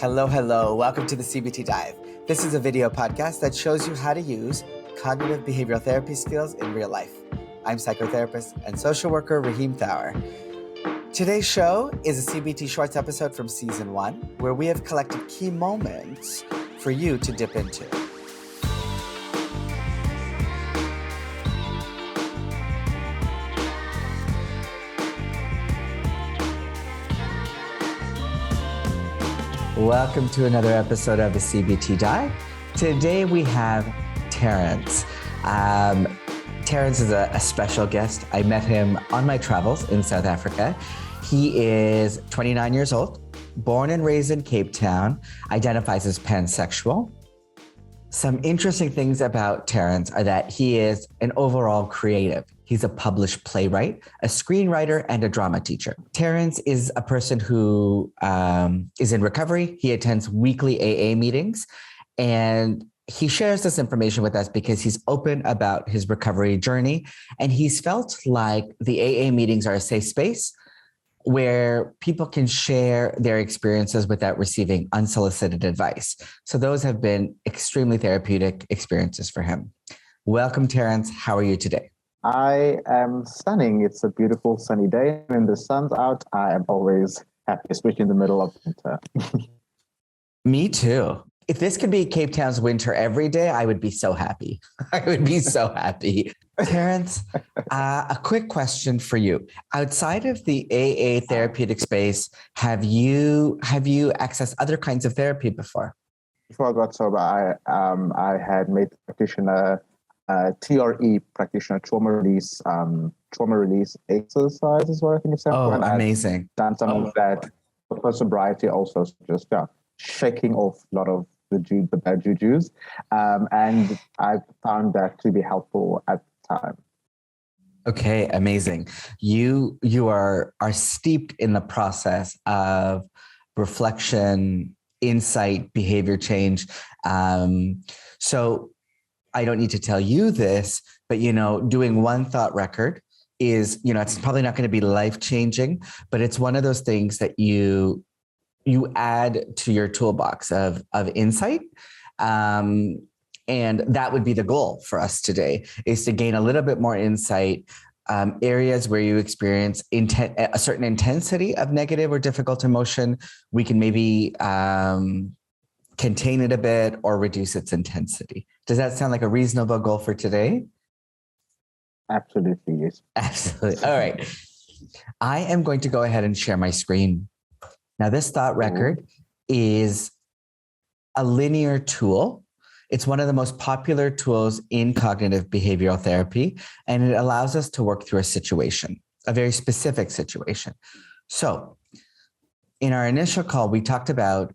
Hello. Welcome to the CBT Dive. This is a video podcast that shows you how to use cognitive behavioral therapy skills in real life. I'm psychotherapist and social worker Rahim Thawer. Today's show is a CBT Shorts episode from season 1, where we have collected key moments for you to dip into. Welcome to another episode of the CBT Dive. Today we have Terence. Terence is a special guest. I met him on my travels in South Africa. He is 29 years old, born and raised in Cape Town, identifies as pansexual. Some interesting things about Terence are that he is an overall creative. He's a published playwright, a screenwriter, and a drama teacher. Terence is a person who is in recovery. He attends weekly AA meetings, and he shares this information with us because he's open about his recovery journey, and he's felt like the AA meetings are a safe space where people can share their experiences without receiving unsolicited advice. So those have been extremely therapeutic experiences for him. Welcome, Terence. How are you today? I am stunning. It's a beautiful sunny day. When the sun's out, I am always happy, especially in the middle of winter. Me too. If this could be Cape Town's winter every day, I would be so happy. I would be so happy. Terence, a quick question for you. Outside of the AA therapeutic space, have you accessed other kinds of therapy before? Before I got sober, I had made practitioner, TRE practitioner, trauma release exercise is what I think it's Oh, amazing. I've done some of that for sobriety also, just shaking off a lot of the bad jujus. And I found that to be helpful at the time. Okay, amazing. You are steeped in the process of reflection, insight, behavior change. So I don't need to tell you this, but, doing one thought record is, it's probably not going to be life-changing, but it's one of those things that you add to your toolbox of insight. And that would be the goal for us today, is to gain a little bit more insight, areas where you experience a certain intensity of negative or difficult emotion. We can maybe contain it a bit or reduce its intensity. Does that sound like a reasonable goal for today? Absolutely, yes. Absolutely. All right. I am going to go ahead and share my screen. Now, this thought record is a linear tool. It's one of the most popular tools in cognitive behavioral therapy, and it allows us to work through a situation, a very specific situation. So in our initial call, we talked about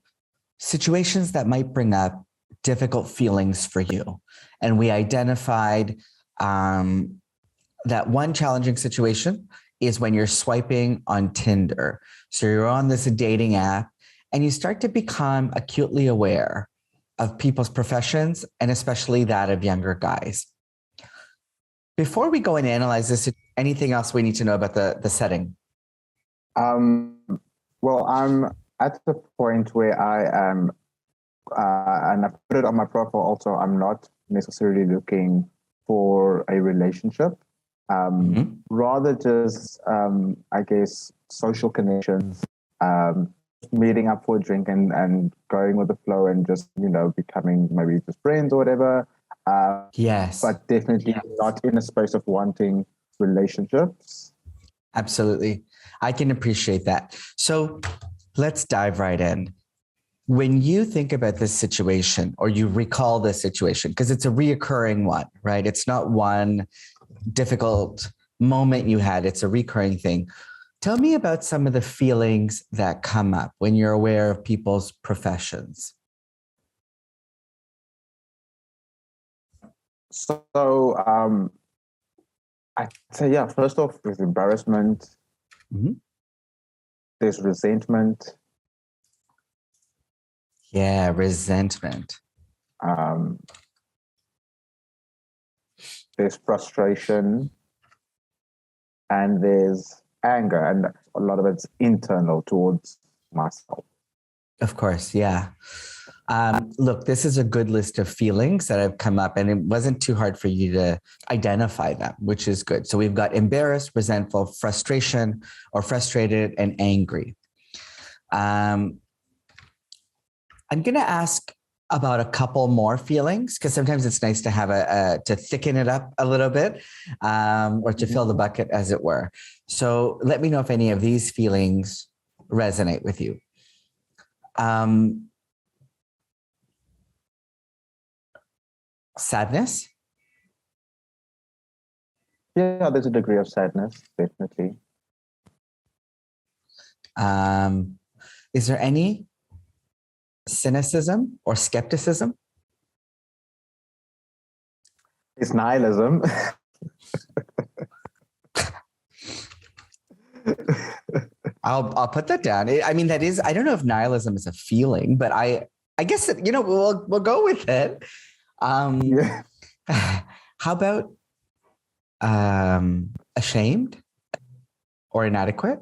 situations that might bring up difficult feelings for you. And we identified that one challenging situation is when you're swiping on Tinder. So you're on this dating app and you start to become acutely aware of people's professions and especially that of younger guys. Before we go and analyze this, anything else we need to know about the setting? Well, I'm at the point where I am, and I put it on my profile also, I'm not necessarily looking for a relationship. Rather just, I guess, social connections, meeting up for a drink and going with the flow and just, becoming maybe just friends or whatever. Yes. But definitely not in a space of wanting relationships. Absolutely. I can appreciate that. So let's dive right in. When you think about this situation or you recall this situation, because it's a reoccurring one, right? It's not one difficult moment you had, it's a recurring thing. Tell me about some of the feelings that come up when you're aware of people's professions. So I'd say, first off, there's embarrassment. Mm-hmm. There's resentment. Yeah, resentment. There's frustration. And there's anger, and a lot of it's internal towards myself. Of course, yeah. Look, this is a good list of feelings that have come up, and it wasn't too hard for you to identify them, which is good. So we've got embarrassed, resentful, frustration, or frustrated, and angry. I'm going to ask about a couple more feelings because sometimes it's nice to have to thicken it up a little bit, or to fill the bucket, as it were. So let me know if any of these feelings resonate with you. Sadness. Yeah, there's a degree of sadness, definitely. Is there any cynicism or skepticism? It's nihilism. I'll put that down. I mean, that is, I don't know if nihilism is a feeling, but I guess that, we'll go with it. Yeah. How about ashamed or inadequate?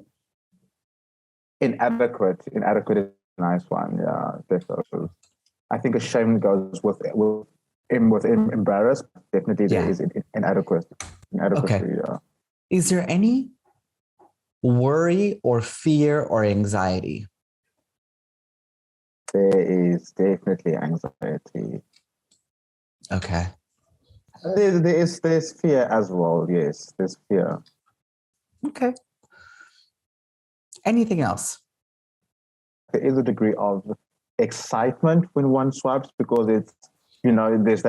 Inadequate is a nice one. Yeah, definitely. I think ashamed goes with embarrassed. Definitely, there is inadequacy. Okay. Yeah. Is there any worry or fear or anxiety? There is definitely anxiety. Okay. There's fear as well. Yes, there's fear. Okay. Anything else? There is a degree of excitement when one swipes because it's, there's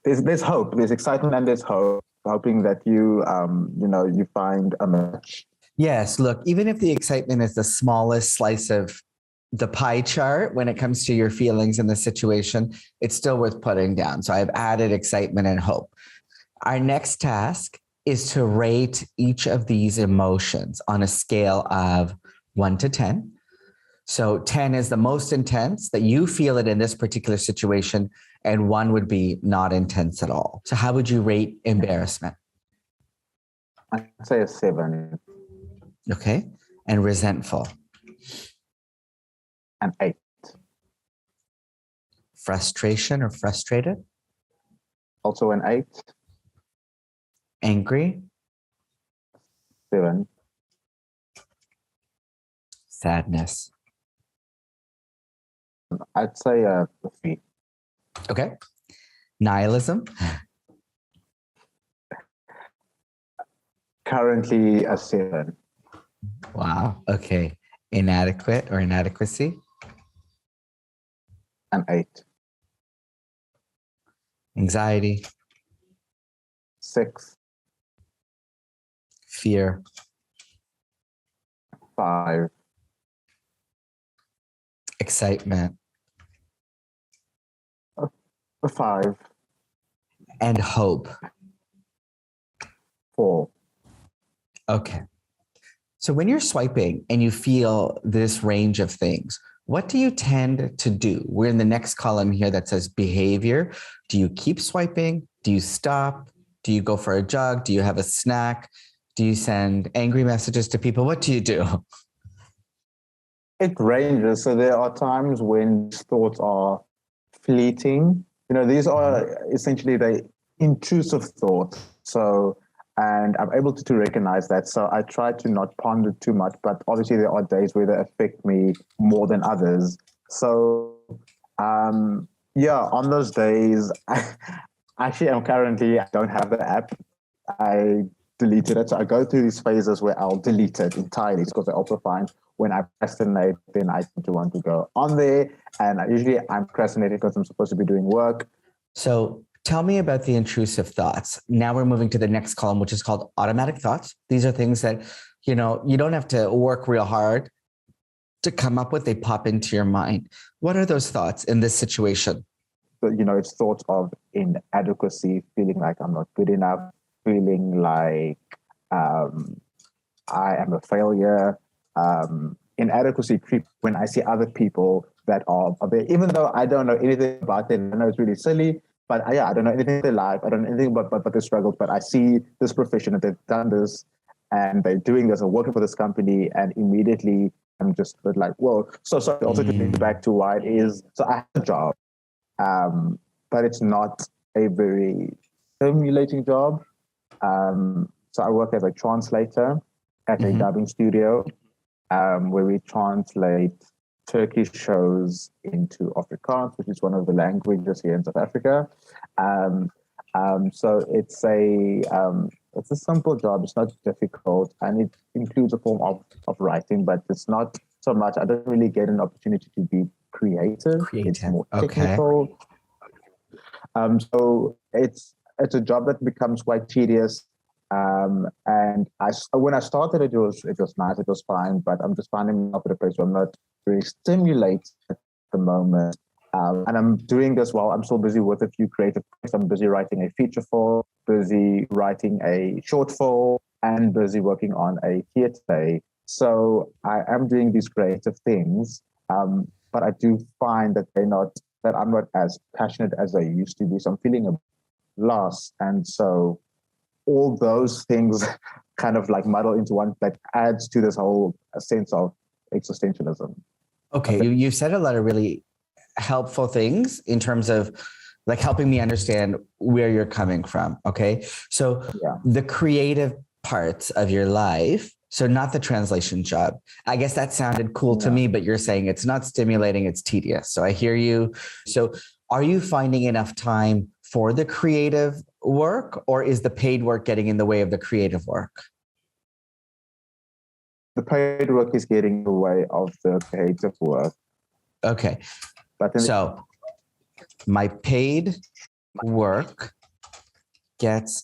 there's hope. There's excitement and there's hope, hoping that you find a match. Yes. Look, even if the excitement is the smallest slice of the pie chart when it comes to your feelings in the situation, it's still worth putting down. So I've added excitement and hope. Our next task is to rate each of these emotions on a scale of 1 to 10. So 10 is the most intense that you feel it in this particular situation, and 1 would be not intense at all. So how would you rate embarrassment? I'd say a 7. Okay. And resentful? An 8. Frustration or frustrated? Also an 8. Angry? 7. Sadness? I'd say a 3. Okay. Nihilism? Currently a 7. Wow. Okay. Inadequate or inadequacy? An 8. Anxiety? 6. Fear? 5. Excitement? A 5. And hope? 4. Okay. So when you're swiping and you feel this range of things, what do you tend to do? We're in the next column here that says behavior. Do you keep swiping? Do you stop? Do you go for a jog? Do you have a snack? Do you send angry messages to people? What do you do? It ranges. So there are times when thoughts are fleeting. These are essentially the intrusive thoughts. So, and I'm able to recognize that. So I try to not ponder too much, but obviously there are days where they affect me more than others. So, on those days, I don't have the app. I deleted it. So I go through these phases where I'll delete it entirely because I also find when I procrastinate, then I tend to want to go on there. And I'm procrastinating because I'm supposed to be doing work. So tell me about the intrusive thoughts. Now we're moving to the next column, which is called automatic thoughts. These are things that, you don't have to work real hard to come up with. They pop into your mind. What are those thoughts in this situation? But, it's thoughts of inadequacy, feeling like I'm not good enough, feeling like I am a failure. Inadequacy creep when I see other people that are there, even though I don't know anything about them. I know it's really silly, but I don't know anything about their life. I don't know anything about their struggles, but I see this profession that they've done this and they're doing this or working for this company, and immediately I'm just a bit like, whoa. So also to bring back to why it is. So I have a job, but it's not a very stimulating job. So I work as a translator at a dubbing studio, where we translate Turkish shows into Afrikaans, which is one of the languages here in South Africa. So it's a simple job. It's not difficult, and it includes a form of writing, but it's not so much. I don't really get an opportunity to be creative. It's more technical. So it's a job that becomes quite tedious. And when I started, it was nice, it was fine, but I'm just finding myself at a place where I'm not very stimulated at the moment. And I'm doing this while I'm still busy with a few creative projects. I'm busy writing a feature film, busy writing a short film, and busy working on a theatre play. So I am doing these creative things, but I do find that I'm not as passionate as I used to be. So I'm feeling a loss, and so all those things kind of like muddle into one that adds to this whole sense of existentialism. Okay, you said a lot of really helpful things in terms of like helping me understand where you're coming from. Okay, so the creative parts of your life, so not the translation job. I guess that sounded cool to me, but you're saying it's not stimulating, it's tedious. So I hear you. So are you finding enough time for the creative work, or is the paid work getting in the way of the creative work? The paid work is getting in the way of the creative work. Okay. So my paid work gets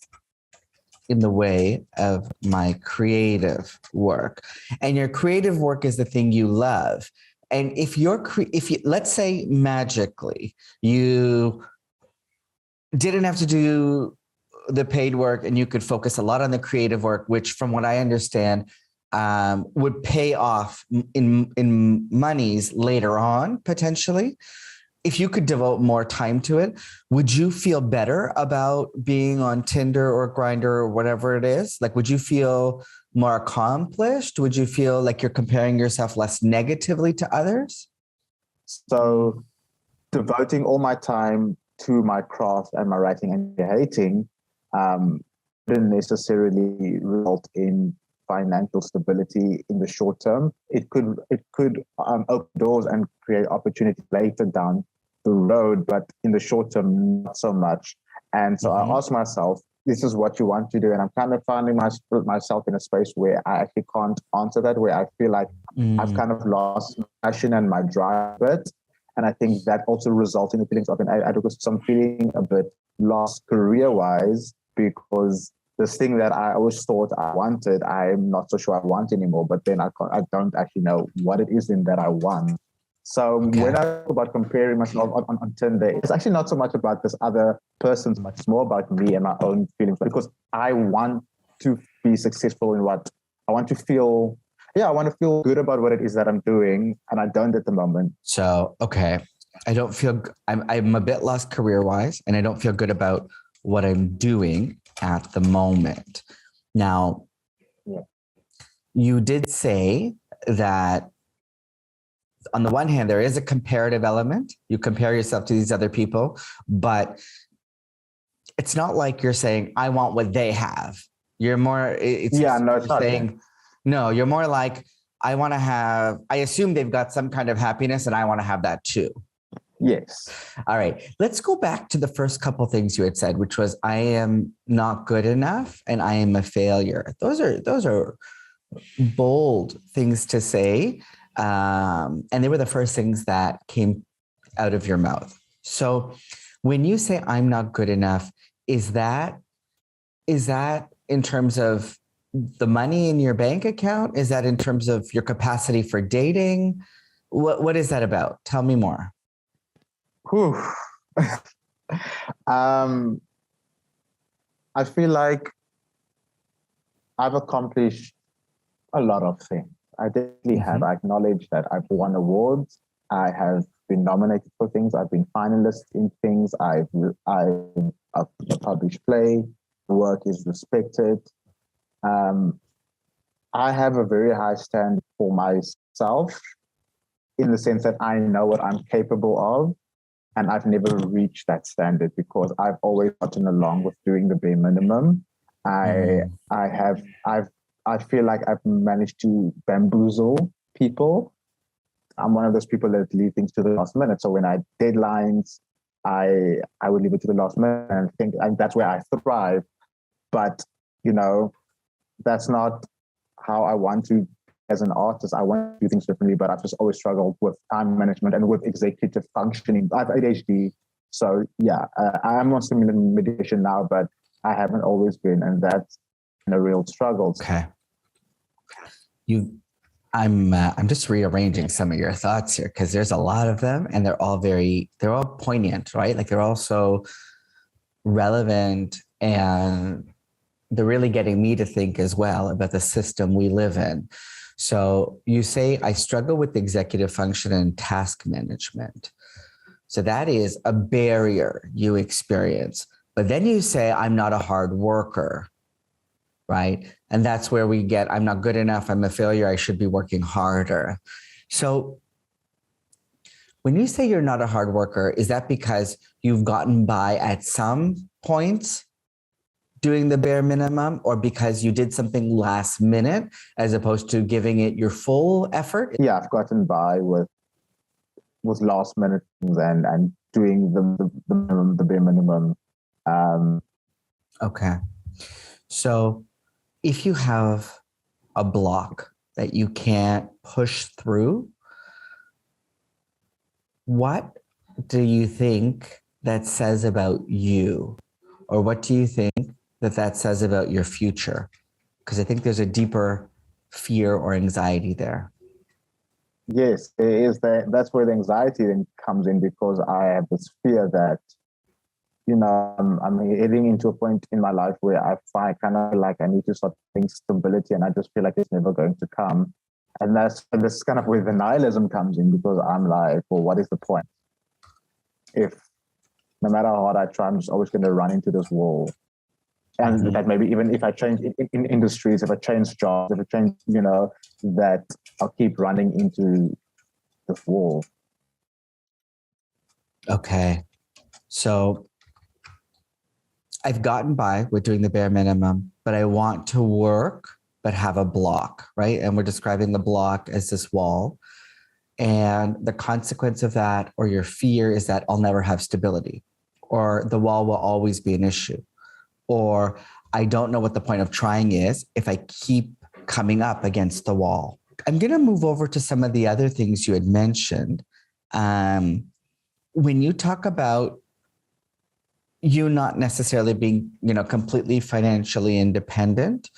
in the way of my creative work. And your creative work is the thing you love. And if you let's say magically you didn't have to do the paid work and you could focus a lot on the creative work, which from what I understand would pay off in monies later on, potentially. If you could devote more time to it, would you feel better about being on Tinder or Grindr or whatever it is? Like, would you feel more accomplished? Would you feel like you're comparing yourself less negatively to others? So devoting all my time to my craft and my writing and creating didn't necessarily result in financial stability in the short term. It could open doors and create opportunity later down the road, but in the short term, not so much. And so I asked myself, this is what you want to do. And I'm kind of finding myself in a space where I actually can't answer that, where I feel like I've kind of lost my passion and my drive a bit. And I think that also results in the feelings of inadequacy. So I'm feeling a bit lost career-wise because this thing that I always thought I wanted, I'm not so sure I want anymore. But then I don't actually know what it is in that I want. So when I talk about comparing myself on Tinder, it's actually not so much about this other person, much more about me and my own feelings, because I want to be successful in what I want to feel. Yeah, I want to feel good about what it is that I'm doing, and I don't at the moment. So, okay, I'm a bit lost career-wise, and I don't feel good about what I'm doing at the moment. Now, you did say that on the one hand, there is a comparative element. You compare yourself to these other people, but it's not like you're saying, I want what they have. You're more, no, you're more like, I assume they've got some kind of happiness and I want to have that too. Yes. All right. Let's go back to the first couple things you had said, which was, I am not good enough and I am a failure. Those are bold things to say. And they were the first things that came out of your mouth. So when you say I'm not good enough, is that in terms of the money in your bank account? Is that in terms of your capacity for dating? What is that about? Tell me more. I feel like I've accomplished a lot of things. I definitely have. I acknowledge that I've won awards. I have been nominated for things. I've been finalist in things. I've a published play. Work is respected. I have a very high standard for myself myself in the sense that I know what I'm capable of. And I've never reached that standard because I've always gotten along with doing the bare minimum. I feel like I've managed to bamboozle people. I'm one of those people that leave things to the last minute. So when I had deadlines, I would leave it to the last minute and think, and that's where I thrive. But, that's not how I want to as an artist. I want to do things differently, but I've just always struggled with time management and with executive functioning. I have ADHD. So yeah, I am on stimulant medication now, but I haven't always been. And that's a real struggle. Okay. I'm just rearranging some of your thoughts here because there's a lot of them and they're all poignant, right? Like they're also relevant and they're really getting me to think as well about the system we live in. So you say, I struggle with executive function and task management. So that is a barrier you experience. But then you say, I'm not a hard worker, right? And that's where we get, I'm not good enough, I'm a failure, I should be working harder. So when you say you're not a hard worker, is that because you've gotten by at some points doing the bare minimum, or because you did something last minute as opposed to giving it your full effort? Yeah, I've gotten by with last minute things and doing the bare minimum. Okay. So if you have a block that you can't push through, what do you think that says about you? Or what do you think that says about your future? Because I think there's a deeper fear or anxiety there. Yes, it is that's where the anxiety then comes in, because I have this fear that, I'm heading into a point in my life where I find kind of like I need to start having stability, and I just feel like it's never going to come. And this is kind of where the nihilism comes in, because I'm like, well, what is the point? If no matter how hard I try, I'm just always going to run into this wall. And that maybe even if I change in industries, if I change jobs, if I change, that I'll keep running into this wall. Okay. So I've gotten by with doing the bare minimum, but I want to work, but have a block, right? And we're describing the block as this wall. And the consequence of that, or your fear, is that I'll never have stability, or the wall will always be an issue. Or I don't know what the point of trying is if I keep coming up against the wall. I'm going to move over to some of the other things you had mentioned. When you talk about you not necessarily being, completely financially independent,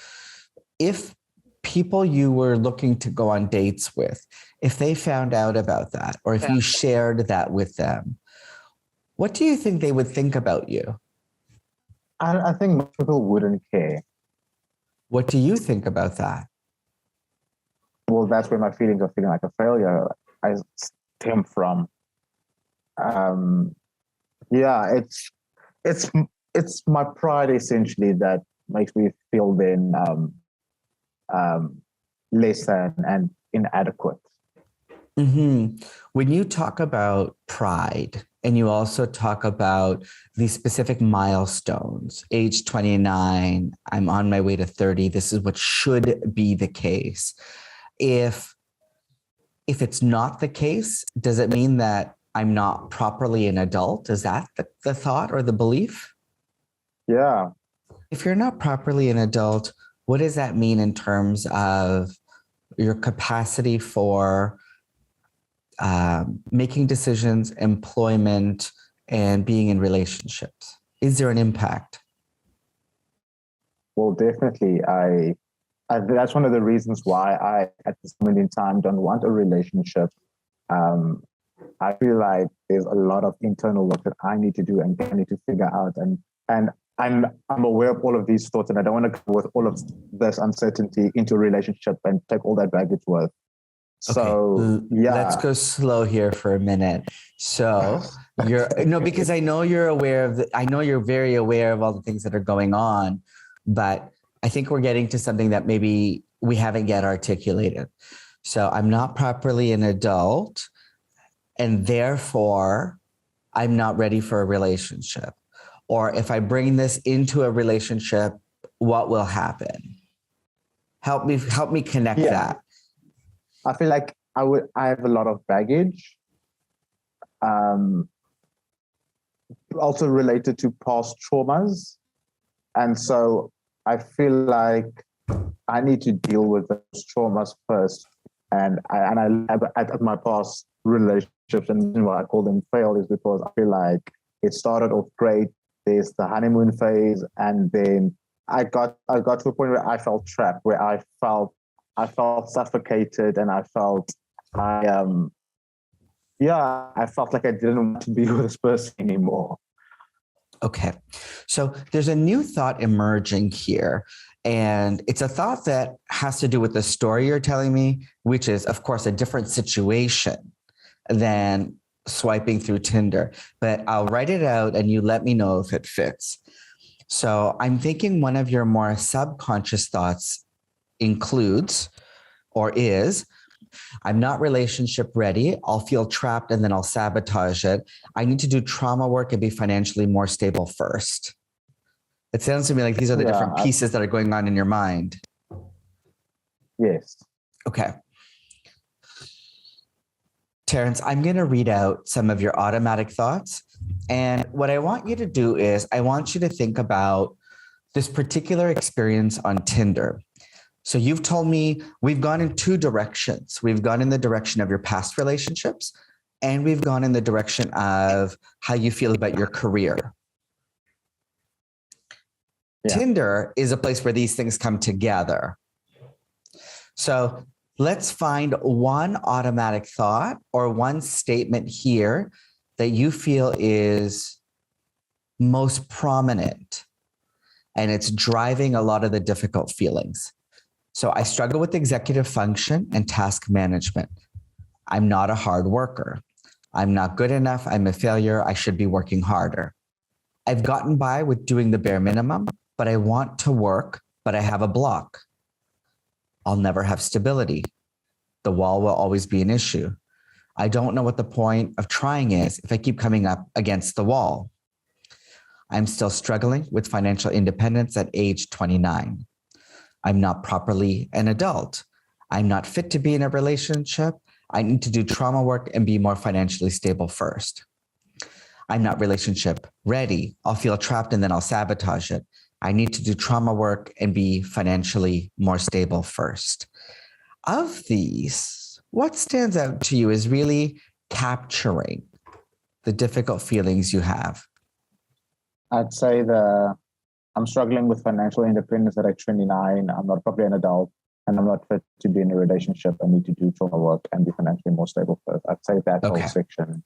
if people you were looking to go on dates with, if they found out about that, or if you shared that with them, what do you think they would think about you? I think most people wouldn't care. What do you think about that? Well, that's where my feelings of feeling like a failure I stem from. It's my pride essentially that makes me feel then less than and inadequate. Mm-hmm. When you talk about pride, and you also talk about these specific milestones, age 29, I'm on my way to 30, this is what should be the case. If it's not the case, does it mean that I'm not properly an adult? Is that the thought or the belief? Yeah. If you're not properly an adult, what does that mean in terms of your capacity for making decisions, employment, and being in relationships? Is there an impact? Well, definitely. I that's one of the reasons why I, at this moment in time, don't want a relationship. I feel like there's a lot of internal work that I need to do and I need to figure out. And I'm aware of all of these thoughts, and I don't want to go with all of this uncertainty into a relationship and take all that baggage with. So yeah, let's go slow here for a minute. So because I know you're aware of I know you're very aware of all the things that are going on, but I think we're getting to something that maybe we haven't yet articulated. So I'm not properly an adult, and therefore I'm not ready for a relationship. Or if I bring this into a relationship, what will happen? Help me connect Yeah, that. I feel like I have a lot of baggage, um, also related to past traumas. And so I feel like I need to deal with those traumas first. And at my past relationships, and why I call them failed is because I feel like it started off great. There's the honeymoon phase, and then I got to a point where I felt trapped, where I felt suffocated, and I felt I felt like I didn't want to be with this person anymore. Okay. So there's a new thought emerging here. And it's a thought that has to do with the story you're telling me, which is, of course, a different situation than swiping through Tinder. But I'll write it out and you let me know if it fits. So I'm thinking one of your more subconscious thoughts includes or is, I'm not relationship ready. I'll feel trapped and then I'll sabotage it. I need to do trauma work and be financially more stable first. It sounds to me like these are the different pieces that are going on in your mind. Yes. Okay. Terence, I'm going to read out some of your automatic thoughts. And what I want you to do is I want you to think about this particular experience on Tinder. So you've told me we've gone in two directions. We've gone in the direction of your past relationships, and we've gone in the direction of how you feel about your career. Yeah. Tinder is a place where these things come together. So let's find one automatic thought or one statement here that you feel is most prominent, and it's driving a lot of the difficult feelings. So I struggle with executive function and task management. I'm not a hard worker. I'm not good enough. I'm a failure. I should be working harder. I've gotten by with doing the bare minimum, but I want to work, but I have a block. I'll never have stability. The wall will always be an issue. I don't know what the point of trying is if I keep coming up against the wall. I'm still struggling with financial independence at age 29. I'm not properly an adult. I'm not fit to be in a relationship. I need to do trauma work and be more financially stable first. I'm not relationship ready. I'll feel trapped and then I'll sabotage it. I need to do trauma work and be financially more stable first. Of these, what stands out to you is really capturing the difficult feelings you have? I'd say I'm struggling with financial independence at age 29. I'm not probably an adult, and I'm not fit to be in a relationship. I need to do trauma work and be financially more stable first. I'd say that whole section.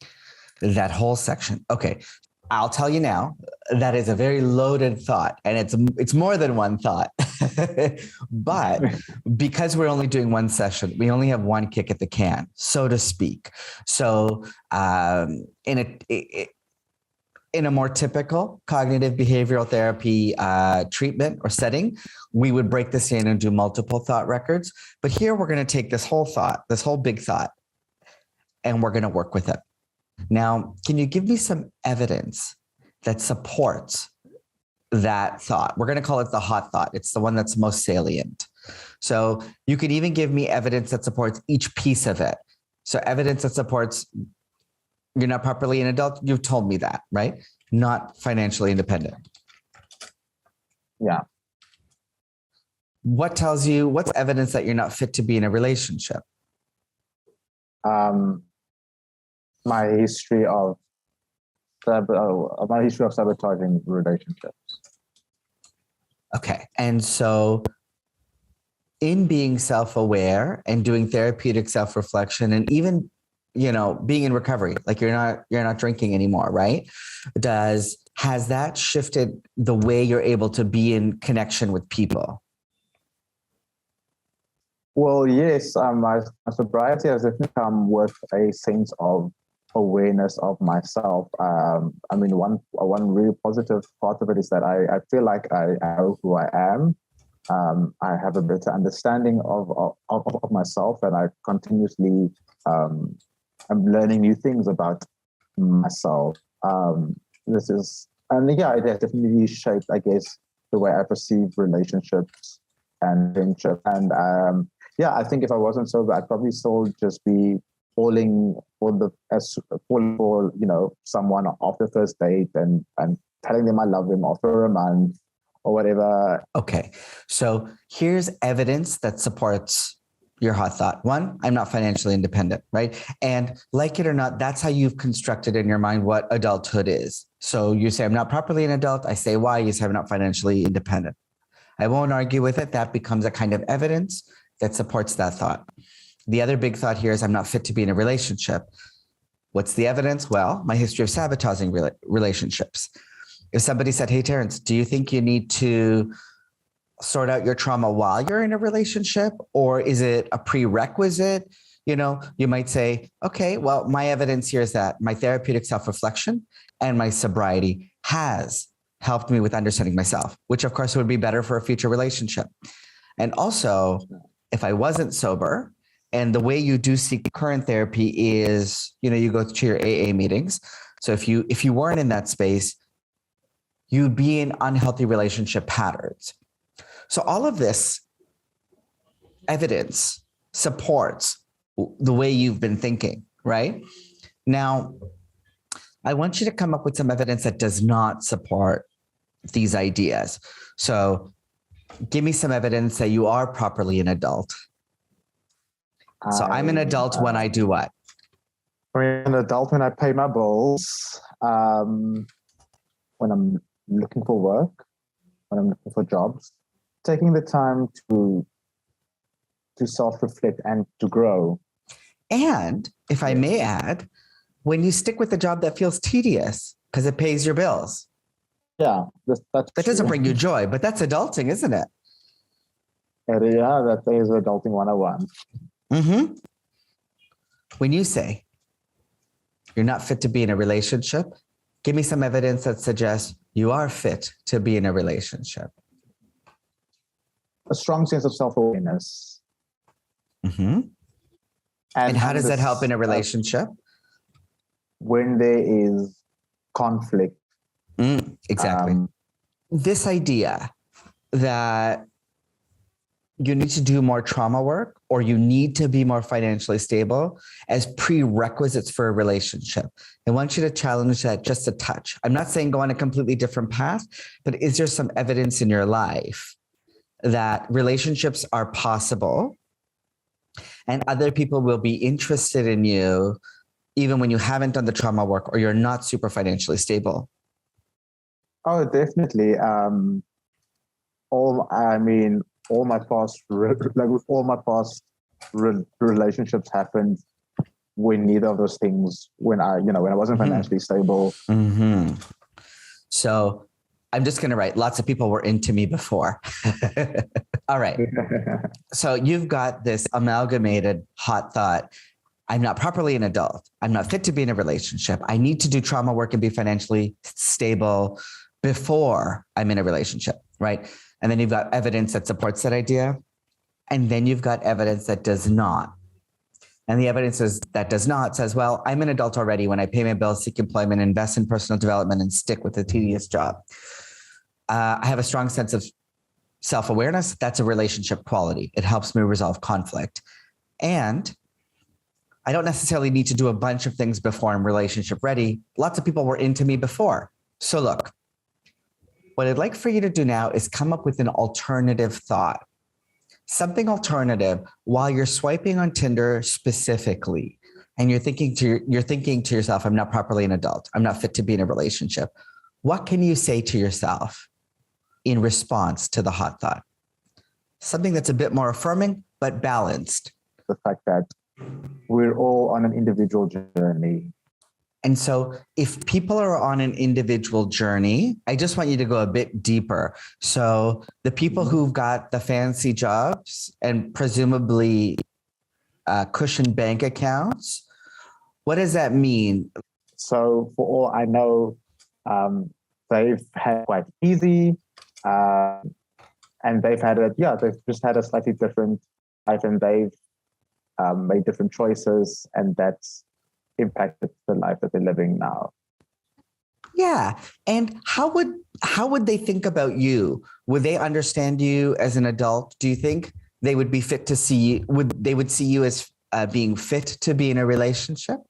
That whole section. Okay. I'll tell you now, that is a very loaded thought, and it's more than one thought. But because we're only doing one session, we only have one kick at the can, so to speak. So in a more typical cognitive behavioral therapy treatment or setting, we would break this in and do multiple thought records. But here we're going to take this whole thought, this whole big thought, and we're going to work with it. Now, can you give me some evidence that supports that thought? We're going to call it the hot thought. It's the one that's most salient. So you could even give me evidence that supports each piece of it. So evidence that supports you're not properly an adult. You've told me that, right? Not financially independent. Yeah. What's evidence that you're not fit to be in a relationship? My history of sabotaging relationships. Okay. And so in being self-aware and doing therapeutic self-reflection and even, being in recovery, like you're not drinking anymore, right? Has that shifted the way you're able to be in connection with people? Well, yes, my sobriety has definitely come with a sense of awareness of myself. One really positive part of it is that I feel like I know who I am. I have a better understanding of myself, and I continuously am learning new things about myself. This is, and yeah, it has definitely shaped, I guess, the way I perceive relationships and friendship. And yeah, I think if I wasn't sober, I'd probably still just be falling for someone after first date and telling them I love them after a month or whatever. Okay, so here's evidence that supports your hot thought. One, I'm not financially independent, right? And like it or not, that's how you've constructed in your mind what adulthood is. So you say, I'm not properly an adult. I say, why? You say, I'm not financially independent. I won't argue with it. That becomes a kind of evidence that supports that thought. The other big thought here is I'm not fit to be in a relationship. What's the evidence? Well, my history of sabotaging relationships. If somebody said, hey, Terence, do you think you need to sort out your trauma while you're in a relationship, or is it a prerequisite? You might say, okay, well, my evidence here is that my therapeutic self-reflection and my sobriety has helped me with understanding myself, which of course would be better for a future relationship. And also, if I wasn't sober, and the way you do seek current therapy is, you go to your AA meetings. So if you weren't in that space, you'd be in unhealthy relationship patterns. So all of this evidence supports the way you've been thinking, right? Now, I want you to come up with some evidence that does not support these ideas. So give me some evidence that you are properly an adult. So I'm an adult when I do what? I'm an adult when I pay my bills, when I'm looking for work, when I'm looking for jobs, taking the time to self-reflect and to grow. And if I may add, when you stick with a job that feels tedious because it pays your bills. Yeah, that doesn't bring you joy, but that's adulting, isn't it? Yeah, that is adulting 101. Mm-hmm. When you say you're not fit to be in a relationship, give me some evidence that suggests you are fit to be in a relationship. A strong sense of self-awareness. Mm-hmm. And how does that help in a relationship? When there is conflict. Exactly. This idea that you need to do more trauma work or you need to be more financially stable as prerequisites for a relationship. I want you to challenge that just a touch. I'm not saying go on a completely different path, but is there some evidence in your life that relationships are possible and other people will be interested in you even when you haven't done the trauma work or you're not super financially stable? Oh, definitely. All my past relationships happened when neither of those things, when I wasn't financially stable. Mm-hmm. So I'm just going to write, lots of people were into me before. All right. So you've got this amalgamated hot thought. I'm not properly an adult. I'm not fit to be in a relationship. I need to do trauma work and be financially stable before I'm in a relationship, right? And then you've got evidence that supports that idea. And then you've got evidence that does not. And the evidence that does not says, well, I'm an adult already when I pay my bills, seek employment, invest in personal development, and stick with a tedious job. I have a strong sense of self-awareness. That's a relationship quality. It helps me resolve conflict. And I don't necessarily need to do a bunch of things before I'm relationship ready. Lots of people were into me before. So look, what I'd like for you to do now is come up with an alternative thought. Something alternative while you're swiping on Tinder specifically, and you're thinking to yourself, I'm not properly an adult. I'm not fit to be in a relationship. What can you say to yourself in response to the hot thought? Something that's a bit more affirming, but balanced. The fact that we're all on an individual journey. And so if people are on an individual journey, I just want you to go a bit deeper. So the people who've got the fancy jobs and presumably cushion bank accounts, what does that mean? So for all I know, they've had quite easy. and they've just had a slightly different life, and they've made different choices, and that's impacted the life that they're living now. Yeah. And how would they think about you? Would they understand you as an adult? Do you think they would be fit to see you? They would see you as being fit to be in a relationship?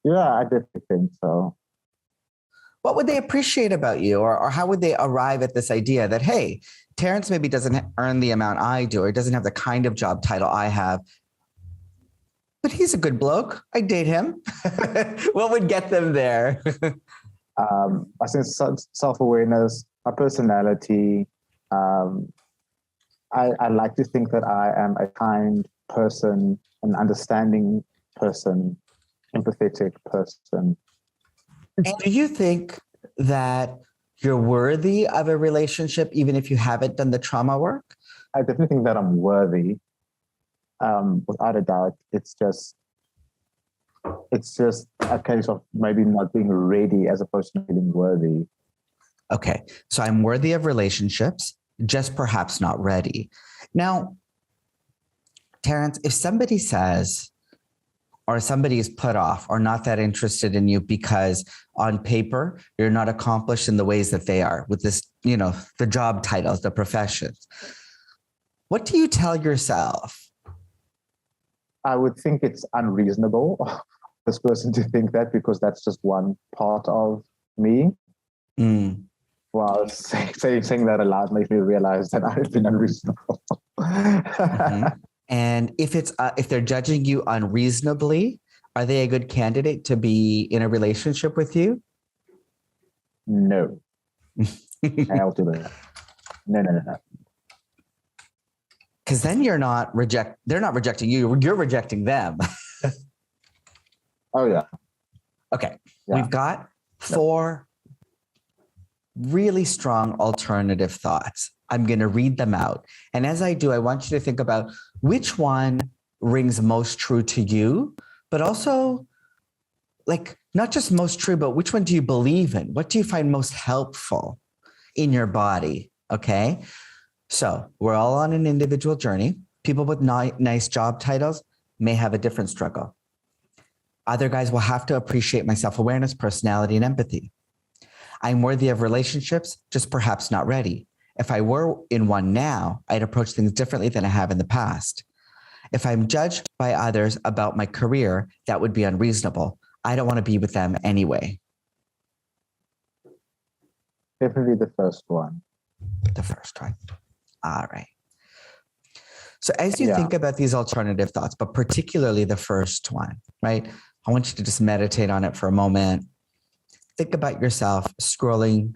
Yeah, I definitely think so. What would they appreciate about you? Or how would they arrive at this idea that, hey, Terence maybe doesn't earn the amount I do, or doesn't have the kind of job title I have, but he's a good bloke. I'd date him. What would get them there? I think self-awareness, my personality. I like to think that I am a kind person, an understanding person, empathetic person. Do you think that you're worthy of a relationship, even if you haven't done the trauma work? I definitely think that I'm worthy. Without a doubt, it's just a case of maybe not being ready as opposed to feeling worthy. Okay, so I'm worthy of relationships, just perhaps not ready. Now, Terence, if somebody says, or somebody is put off or not that interested in you because on paper, you're not accomplished in the ways that they are with this, the job titles, the professions, what do you tell yourself? I would think it's unreasonable for this person to think that, because that's just one part of me. Well, saying that aloud makes me realize that I've been unreasonable. Mm-hmm. And if they're judging you unreasonably, are they a good candidate to be in a relationship with you? No. I'll do that. No. Because then they're not rejecting you, you're rejecting them. Oh, yeah. Okay. Yeah. We've got 4 really strong alternative thoughts. I'm going to read them out. And as I do, I want you to think about which one rings most true to you, but also not just most true, but which one do you believe in? What do you find most helpful in your body? Okay. So we're all on an individual journey. People with nice job titles may have a different struggle. Other guys will have to appreciate my self-awareness, personality, and empathy. I'm worthy of relationships, just perhaps not ready. If I were in one now, I'd approach things differently than I have in the past. If I'm judged by others about my career, that would be unreasonable. I don't want to be with them anyway. Definitely the first one. The first one. All right. So as you think about these alternative thoughts, but particularly the first one, right? I want you to just meditate on it for a moment. Think about yourself scrolling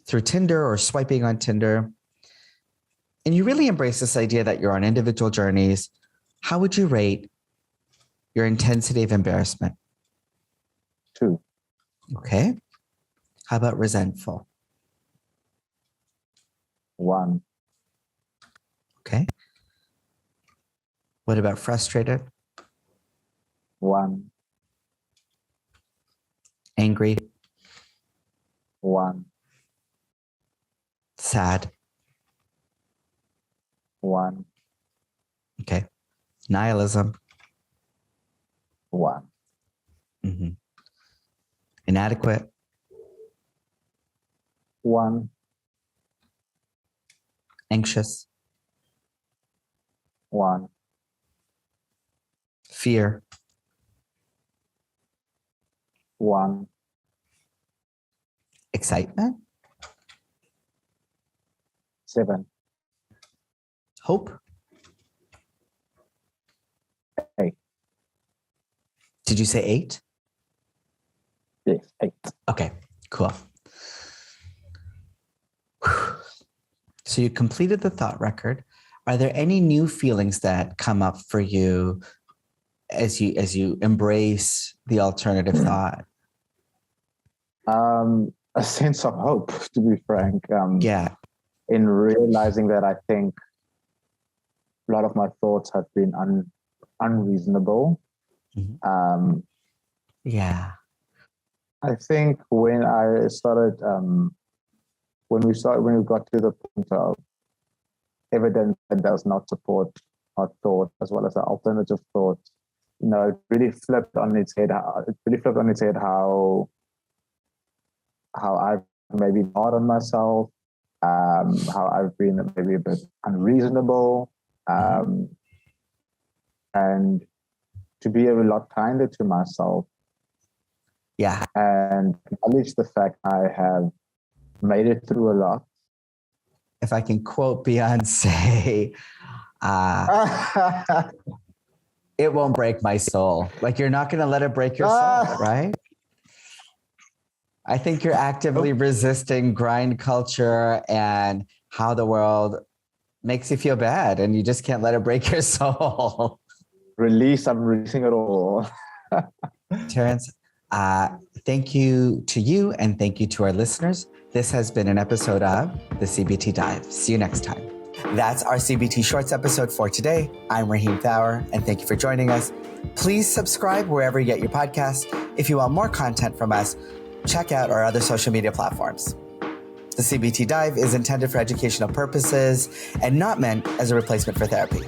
through Tinder or swiping on Tinder. And you really embrace this idea that you're on individual journeys. How would you rate your intensity of embarrassment? 2. Okay. How about resentful? 1. Okay. What about frustrated? 1. Angry? 1. Sad? 1. Okay. Nihilism? 1. Mm-hmm. Inadequate? 1. Anxious? 1. Fear? 1. Excitement? 7. Hope? 8. Did you say 8? Yes, 8. Okay, cool. So you completed the thought record. Are there any new feelings that come up for you as you embrace the alternative thought? A sense of hope, to be frank. In realizing that I think a lot of my thoughts have been unreasonable. Mm-hmm. I think when I started when we got to the point of evidence that does not support our thought as well as our alternative thought, it really flipped on its head. How I've maybe hard on myself, how I've been maybe a bit unreasonable, and to be a lot kinder to myself. Yeah. And acknowledge the fact I have made it through a lot. If I can quote Beyonce, it won't break my soul. Like, you're not going to let it break your soul, right? I think you're actively resisting grind culture and how the world makes you feel bad, and you just can't let it break your soul. I'm releasing it all. Terence, thank you to you, and thank you to our listeners. This has been an episode of the CBT Dive. See you next time. That's our CBT Shorts episode for today. I'm Rahim Thawer, and thank you for joining us. Please subscribe wherever you get your podcasts. If you want more content from us, check out our other social media platforms. The CBT Dive is intended for educational purposes and not meant as a replacement for therapy.